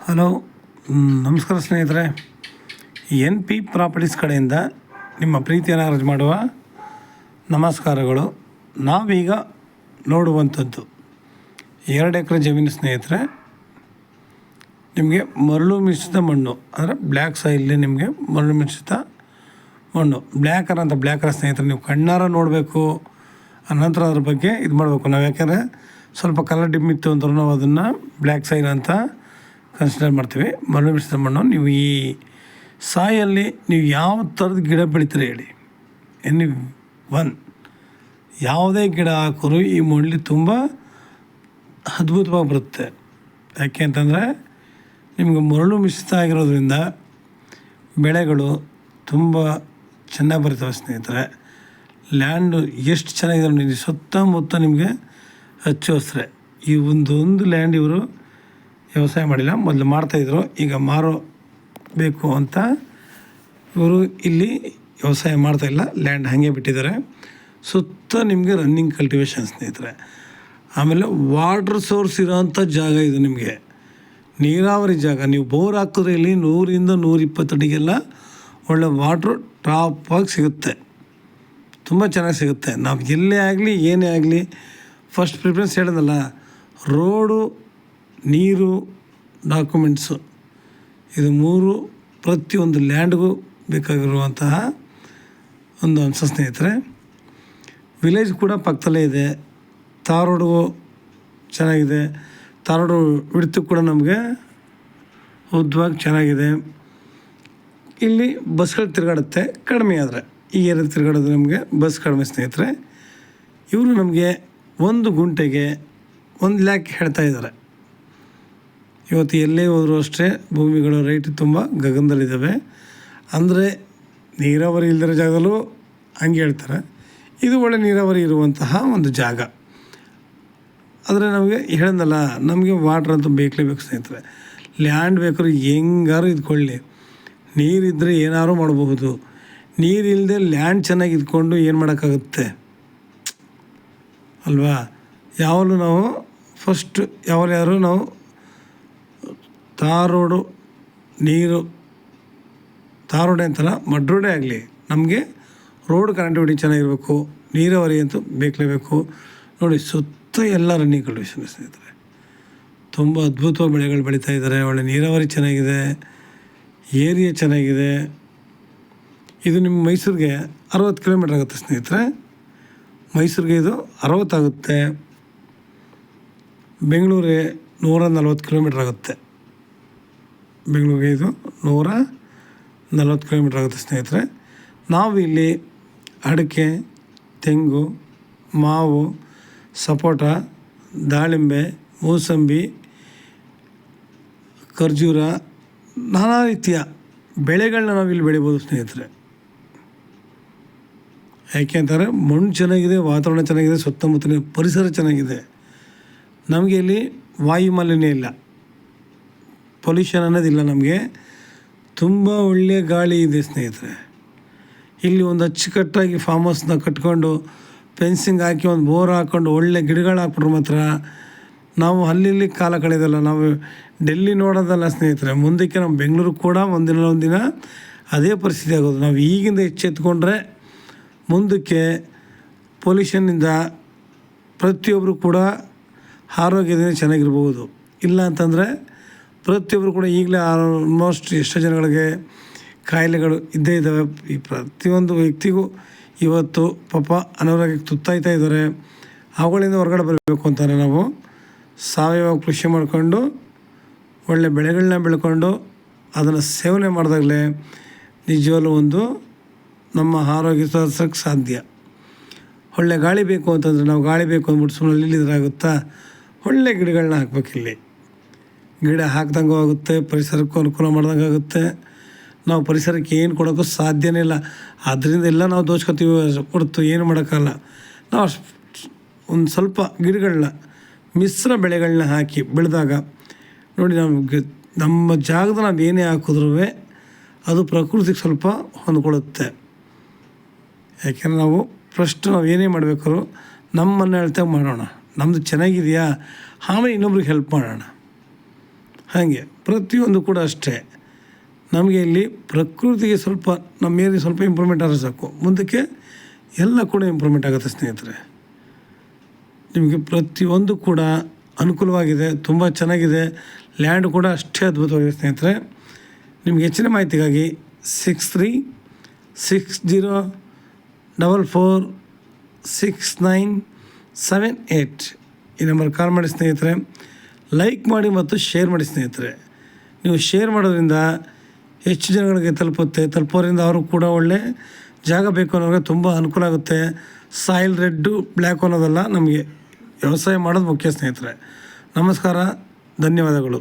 Hello, ನಮಸ್ಕಾರ ಸ್ನೇಹಿತರೆ. N P properties ಕಡೆಯಿಂದ ನಿಮ್ಮ ಪ್ರೀತಿಯನ್ನು ಅರ್ಜಿ ಮಾಡುವ ನಮಸ್ಕಾರಗಳು. ನಾವೀಗ ನೋಡುವಂಥದ್ದು 2 ಎಕರೆ ಜಮೀನು ಸ್ನೇಹಿತರೆ. ನಿಮಗೆ ಮರಳು ಮಿಶ್ರಿತ ಮಣ್ಣು ಅಂದರೆ ಬ್ಲ್ಯಾಕ್ ಸಾಯಿಲ್ಲಿ ನಿಮಗೆ ಮರಳು ಮಿಶ್ರಿತ ಮಣ್ಣು ಬ್ಲ್ಯಾಕರ ಸ್ನೇಹಿತರೆ. ನೀವು ಕಣ್ಣಾರ ನೋಡಬೇಕು, ಅನಂತರ ಅದ್ರ ಬಗ್ಗೆ ಇದು ಮಾಡಬೇಕು. ನಾವು ಯಾಕೆಂದರೆ ಸ್ವಲ್ಪ ಕಲರ್ ಡಿಮ್ಮಿತ್ತು ಅಂದ್ರೂ ನಾವು ಅದನ್ನು ಬ್ಲ್ಯಾಕ್ ಸಾಯಿಲ್ ಅಂತ ಕನ್ಸಿಡರ್ ಮಾಡ್ತೀವಿ. ಮರಳು ಮಿಶ್ರಿತ ಮಣ್ಣು. ನೀವು ಈ ಸಾಯಲ್ಲಿ ನೀವು ಯಾವ ಥರದ ಗಿಡ ಬೆಳಿತೀರಿ ಹೇಳಿ, ಒನ್ ಯಾವುದೇ ಗಿಡ ಹಾಕೋರು ಈ ಮಣ್ಣಲ್ಲಿ ತುಂಬ ಅದ್ಭುತವಾಗಿ ಬರುತ್ತೆ. ಯಾಕೆ ಅಂತಂದರೆ ನಿಮಗೆ ಮರಳು ಮಿಶ್ರಿತ ಆಗಿರೋದ್ರಿಂದ ಬೆಳೆಗಳು ತುಂಬ ಚೆನ್ನಾಗಿ ಬರ್ತವೆ ಸ್ನೇಹಿತರೆ. ಲ್ಯಾಂಡು ಎಷ್ಟು ಚೆನ್ನಾಗಿದೆ ನೋಡಿ, ಸುತ್ತಮುತ್ತ ನಿಮಗೆ ಹಚ್ಚು ಹಸಿರೆ. ಈ ಒಂದು ಲ್ಯಾಂಡ್ ಇವರು ವ್ಯವಸಾಯ ಮಾಡಿಲ್ಲ, ಮೊದಲು ಮಾಡ್ತಾಯಿದ್ರು. ಈಗ ಮಾರಬೇಕು ಅಂತ ಇವರು ಇಲ್ಲಿ ವ್ಯವಸಾಯ ಮಾಡ್ತಾಯಿಲ್ಲ, ಲ್ಯಾಂಡ್ ಹಾಗೆ ಬಿಟ್ಟಿದ್ದಾರೆ. ಸುತ್ತ ನಿಮಗೆ ರನ್ನಿಂಗ್ ಕಲ್ಟಿವೇಷನ್ ಸ್ನೇಹಿತರೆ. ಆಮೇಲೆ ವಾಟ್ರ್ ಸೋರ್ಸ್ ಇರೋವಂಥ ಜಾಗ ಇದು. ನಿಮಗೆ ನೀರಾವರಿ ಜಾಗ. ನೀವು ಬೋರ್ ಹಾಕಿದ್ರೆ ಇಲ್ಲಿ 100ರಿಂದ 120 ಅಡಿಗೆಲ್ಲ ಒಳ್ಳೆ ವಾಟ್ರು ಟಾಪಾಗಿ ಸಿಗುತ್ತೆ, ತುಂಬ ಚೆನ್ನಾಗಿ ಸಿಗುತ್ತೆ. ನಾವು ಎಲ್ಲೇ ಆಗಲಿ ಏನೇ ಆಗಲಿ ಫಸ್ಟ್ ಪ್ರಿಫರೆನ್ಸ್ ಹೇಳೋದಲ್ಲ, ರೋಡು, ನೀರು, ಡಾಕ್ಯುಮೆಂಟ್ಸು, ಇದು 3 ಪ್ರತಿಯೊಂದು ಲ್ಯಾಂಡ್ಗೂ ಬೇಕಾಗಿರುವಂತಹ ಒಂದು ಅಂಶ ಸ್ನೇಹಿತರೆ. ವಿಲೇಜ್ ಕೂಡ ಪಕ್ಕದಲ್ಲೇ ಇದೆ. ತಾರ್ ರೋಡು ಚೆನ್ನಾಗಿದೆ. ತಾರ್ ರೋಡು ವಿಡ್ತು ಕೂಡ ನಮಗೆ ಉದ್ದವಾಗಿ ಚೆನ್ನಾಗಿದೆ. ಇಲ್ಲಿ ಬಸ್ಗಳು ತಿರುಗಾಡುತ್ತೆ ಕಡಿಮೆ, ಆದರೆ ಈ ಏರಿಯಾದ ತಿರುಗಾಡೋದು ನಮಗೆ ಬಸ್ ಕಡಿಮೆ ಸ್ನೇಹಿತರೆ. ಇವರು ನಮಗೆ 1 ಗುಂಟೆಗೆ 1 ಲ್ಯಾಕ್ ಹೇಳ್ತಾ ಇದ್ದಾರೆ. ಇವತ್ತು ಎಲ್ಲೇ ಹೋದರೂ ಅಷ್ಟೇ ಭೂಮಿಗಳು ರೇಟ್ ತುಂಬ ಗಗನದಲ್ಲಿದ್ದಾವೆ. ಅಂದರೆ ನೀರಾವರಿ ಇಲ್ಲದಿರೋ ಜಾಗದಲ್ಲೂ ಹಂಗೆ ಹೇಳ್ತಾರೆ. ಇದು ಒಳ್ಳೆ ನೀರಾವರಿ ಇರುವಂತಹ ಒಂದು ಜಾಗ. ಆದರೆ ನಮಗೆ ಹೇಳೋದಲ್ಲ, ನಮಗೆ ವಾಟ್ರ್ ಅಂತೂ ಬೇಕಲೇಬೇಕು ಸ್ನೇಹಿತರೆ. ಲ್ಯಾಂಡ್ ಬೇಕಾದ್ರೂ ಹೆಂಗಾರು ಇದ್ಕೊಳ್ಳಿ, ನೀರಿದ್ದರೆ ಏನಾರು ಮಾಡಬಹುದು. ನೀರಿಲ್ಲದೆ ಲ್ಯಾಂಡ್ ಚೆನ್ನಾಗಿ ಇದ್ಕೊಂಡು ಏನು ಮಾಡೋಕ್ಕಾಗುತ್ತೆ ಅಲ್ವಾ? ಯಾವಾಗಲೂ ನಾವು ಫಸ್ಟ್ ಯಾರು ನಾವು ತಾರ್ ರೋಡು, ನೀರು, ತಾರ್ ರೋಡೇ ಅಂತಲ್ಲ, ಮಡ್ ರೋಡೇ ಆಗಲಿ, ನಮಗೆ ರೋಡ್ ಕನೆಕ್ಟಿವಿಟಿ ಚೆನ್ನಾಗಿರಬೇಕು. ನೀರಾವರಿ ಅಂತೂ ಬೇಕಲೇಬೇಕು. ನೋಡಿ, ಸುತ್ತ ಎಲ್ಲ ರನ್ನಿಂಗ್ ಕಂಡೀಷನ್ ಸ್ನೇಹಿತರೆ. ತುಂಬ ಅದ್ಭುತವಾಗಿ ಬೆಳೆಗಳು ಬೆಳೀತಾ ಇದ್ದಾರೆ. ಒಳ್ಳೆ ನೀರಾವರಿ ಚೆನ್ನಾಗಿದೆ, ಏರಿಯಾ ಚೆನ್ನಾಗಿದೆ. ಇದು ನಿಮ್ಮ ಮೈಸೂರಿಗೆ 60 ಕಿಲೋಮೀಟ್ರ್ ಆಗುತ್ತೆ ಸ್ನೇಹಿತರೆ. ಮೈಸೂರಿಗೆ ಇದು 60 ಆಗುತ್ತೆ. ಬೆಂಗಳೂರಿಗೆ 140 ಕಿಲೋಮೀಟ್ರ್ ಆಗುತ್ತೆ. ಬೆಂಗಳೂರಿಗೆ ಇದು 140 ಕಿಲೋಮೀಟ್ರ್ ಆಗುತ್ತೆ ಸ್ನೇಹಿತರೆ. ನಾವು ಇಲ್ಲಿ ಅಡಿಕೆ, ತೆಂಗು, ಮಾವು, ಸಪೋಟ, ದಾಳಿಂಬೆ, ಮೂಸಂಬಿ, ಖರ್ಜೂರ, ನಾನಾ ರೀತಿಯ ಬೆಳೆಗಳನ್ನ ನಾವಿಲ್ಲಿ ಬೆಳಿಬೋದು ಸ್ನೇಹಿತರೆ. ಯಾಕೆ ಅಂತಾರೆ ಮಣ್ಣು ಚೆನ್ನಾಗಿದೆ, ವಾತಾವರಣ ಚೆನ್ನಾಗಿದೆ, ಸುತ್ತಮುತ್ತಲಿನ ಪರಿಸರ ಚೆನ್ನಾಗಿದೆ. ನಮಗೆ ಇಲ್ಲಿ ವಾಯು ಮಾಲಿನ್ಯ ಇಲ್ಲ, ಪೊಲ್ಯೂಷನ್ ಅನ್ನೋದಿಲ್ಲ. ನಮಗೆ ತುಂಬ ಒಳ್ಳೆಯ ಗಾಳಿ ಇದೆ ಸ್ನೇಹಿತರೆ. ಇಲ್ಲಿ ಒಂದು ಅಚ್ಚುಕಟ್ಟಾಗಿ ಫಾರ್ಮ್ ಹೌಸ್ನ ಕಟ್ಕೊಂಡು ಫೆನ್ಸಿಂಗ್ ಹಾಕಿ ಒಂದು ಬೋರ್ ಹಾಕ್ಕೊಂಡು ಒಳ್ಳೆ ಗಿಡಗಳು ಹಾಕ್ಬಿಟ್ರೆ ಮಾತ್ರ ನಾವು ಅಲ್ಲಿ ಕಾಲ ಕಳೆಯೋದಲ್ಲ, ನಾವು ಡೆಲ್ಲಿ ನೋಡೋದಲ್ಲ ಸ್ನೇಹಿತರೆ. ಮುಂದಕ್ಕೆ ನಮ್ಮ ಬೆಂಗಳೂರು ಕೂಡ ಒಂದಿನ ಅದೇ ಪರಿಸ್ಥಿತಿ ಆಗೋದು. ನಾವು ಈಗಿಂದ ಎಚ್ಚೆತ್ಕೊಂಡ್ರೆ ಮುಂದಕ್ಕೆ ಪೊಲ್ಯೂಷನ್ನಿಂದ ಪ್ರತಿಯೊಬ್ಬರು ಕೂಡ ಆರೋಗ್ಯದಿಂದ ಚೆನ್ನಾಗಿರ್ಬೋದು. ಇಲ್ಲ ಅಂತಂದರೆ ಪ್ರತಿಯೊಬ್ಬರು ಕೂಡ ಈಗಲೇ ಆಲ್ಮೋಸ್ಟ್ ಎಷ್ಟೋ ಜನಗಳಿಗೆ ಕಾಯಿಲೆಗಳು ಇದ್ದೇ ಇದ್ದಾವೆ. ಈ ಪ್ರತಿಯೊಂದು ವ್ಯಕ್ತಿಗೂ ಇವತ್ತು ಪಾಪ ಅನಾರೋಗ್ಯಕ್ಕೆ ತುತ್ತಾಯ್ತಾ ಇದ್ದಾರೆ. ಅವುಗಳಿಂದ ಹೊರಗಡೆ ಬರಬೇಕು ಅಂತಾರೆ. ನಾವು ಸಾವಯವ ಕೃಷಿ ಮಾಡಿಕೊಂಡು ಒಳ್ಳೆ ಬೆಳೆಗಳನ್ನ ಬೆಳ್ಕೊಂಡು ಅದನ್ನು ಸೇವನೆ ಮಾಡಿದಾಗಲೇ ನಿಜವಾಗ್ಲೂ ಒಂದು ನಮ್ಮ ಆರೋಗ್ಯ ಸುಧಾರಿಸೋಕ್ಕೆ ಸಾಧ್ಯ. ಒಳ್ಳೆ ಗಾಳಿ ಬೇಕು ಅಂತಂದರೆ ನಾವು ಗಾಳಿ ಬೇಕು ಅಂದ್ಬಿಟ್ಟು ಸುಮ್ಮನೆ ಇಲ್ಲಿದ್ರಾಗುತ್ತಾ? ಒಳ್ಳೆ ಗಿಡಗಳನ್ನ ಹಾಕ್ಬೇಕಿಲ್ಲಿ. ಗಿಡ ಹಾಕ್ದಂಗೂ ಆಗುತ್ತೆ, ಪರಿಸರಕ್ಕೂ ಅನುಕೂಲ ಮಾಡ್ದಂಗೆ ಆಗುತ್ತೆ. ನಾವು ಪರಿಸರಕ್ಕೆ ಏನು ಕೊಡೋಕ್ಕೂ ಸಾಧ್ಯನೇ ಇಲ್ಲ. ಅದರಿಂದ ಎಲ್ಲ ನಾವು ದೋಚ್ಕೊತೀವಿ ಹೊರತು ಏನು ಮಾಡೋಕ್ಕಲ್ಲ. ನಾವು ಒಂದು ಸ್ವಲ್ಪ ಗಿಡಗಳನ್ನ, ಮಿಶ್ರ ಬೆಳೆಗಳನ್ನ ಹಾಕಿ ಬೆಳೆದಾಗ ನೋಡಿ, ನಮ್ಮ ಜಾಗದ ನಾವು ಏನೇ ಹಾಕಿದ್ರೂ ಅದು ಪ್ರಕೃತಿಗೆ ಸ್ವಲ್ಪ ಹೊಂದ್ಕೊಳ್ಳುತ್ತೆ. ಯಾಕೆಂದರೆ ನಾವು ಫಸ್ಟ್ ನಾವು ಏನೇ ಮಾಡಬೇಕಾದ್ರೂ ನಮ್ಮನ್ನು ಹೇಳ್ತಾ ಮಾಡೋಣ. ನಮ್ಮದು ಚೆನ್ನಾಗಿದೆಯಾ, ಆಮೇಲೆ ಇನ್ನೊಬ್ರಿಗೆ ಹೆಲ್ಪ್ ಮಾಡೋಣ. ಹಾಗೆ ಪ್ರತಿಯೊಂದು ಕೂಡ ಅಷ್ಟೇ. ನಮಗೆ ಇಲ್ಲಿ ಪ್ರಕೃತಿಗೆ ಸ್ವಲ್ಪ ನಮ್ಮ ಏರಿಯಾ ಸ್ವಲ್ಪ ಇಂಪ್ರೂವ್ಮೆಂಟ್ ಆದರೆ ಸಾಕು, ಮುಂದಕ್ಕೆ ಎಲ್ಲ ಕೂಡ ಇಂಪ್ರೂವ್ಮೆಂಟ್ ಆಗುತ್ತೆ ಸ್ನೇಹಿತರೆ. ನಿಮಗೆ ಪ್ರತಿಯೊಂದು ಕೂಡ ಅನುಕೂಲವಾಗಿದೆ, ತುಂಬ ಚೆನ್ನಾಗಿದೆ. ಲ್ಯಾಂಡ್ ಕೂಡ ಅಷ್ಟೇ ಅದ್ಭುತವಾಗಿದೆ ಸ್ನೇಹಿತರೆ. ನಿಮಗೆ ಹೆಚ್ಚಿನ ಮಾಹಿತಿಗಾಗಿ 6360446978 ಈ ನಂಬರ್ ಕಾಲ್ ಮಾಡಿ ಸ್ನೇಹಿತರೆ. ಲೈಕ್ ಮಾಡಿ ಮತ್ತು ಶೇರ್ ಮಾಡಿ ಸ್ನೇಹಿತರೆ. ನೀವು ಶೇರ್ ಮಾಡೋದ್ರಿಂದ ಹೆಚ್ಚು ಜನಗಳಿಗೆ ತಲುಪೋದ್ರಿಂದ ಅವರು ಕೂಡ ಒಳ್ಳೆ ಜಾಗ ಬೇಕು ಅನ್ನೋರಿಗೆ ತುಂಬ ಅನುಕೂಲ ಆಗುತ್ತೆ. ಸಾಯಿಲ್ ರೆಡ್ಡು ಬ್ಲ್ಯಾಕ್ ಅನ್ನೋದಲ್ಲ, ನಮಗೆ ವ್ಯವಸಾಯ ಮಾಡೋದು ಮುಖ್ಯ ಸ್ನೇಹಿತರೆ. ನಮಸ್ಕಾರ, ಧನ್ಯವಾದಗಳು.